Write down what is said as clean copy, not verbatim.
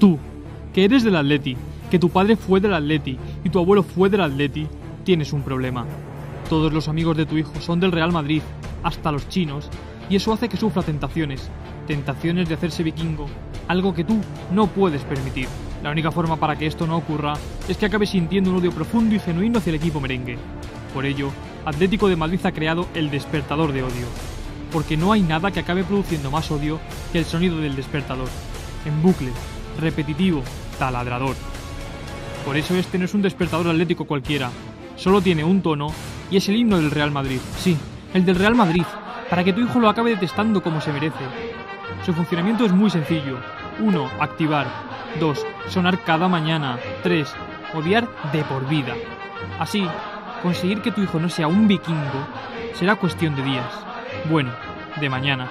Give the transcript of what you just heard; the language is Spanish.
Tú, que eres del Atleti, que tu padre fue del Atleti y tu abuelo fue del Atleti, tienes un problema. Todos los amigos de tu hijo son del Real Madrid, hasta los chinos, y eso hace que sufra tentaciones de hacerse vikingo, algo que tú no puedes permitir. La única forma para que esto no ocurra es que acabe sintiendo un odio profundo y genuino hacia el equipo merengue. Por ello, Atlético de Madrid ha creado el despertador de odio, porque no hay nada que acabe produciendo más odio que el sonido del despertador, en bucle, repetitivo, taladrador. Por eso este no es un despertador atlético cualquiera, solo tiene un tono y es el himno del Real Madrid, sí, el del Real Madrid, para que tu hijo lo acabe detestando como se merece. Su funcionamiento es muy sencillo. 1. Activar. 2. Sonar cada mañana. 3. Odiar de por vida. Así, conseguir que tu hijo no sea un vikingo será cuestión de días. Bueno, de mañanas.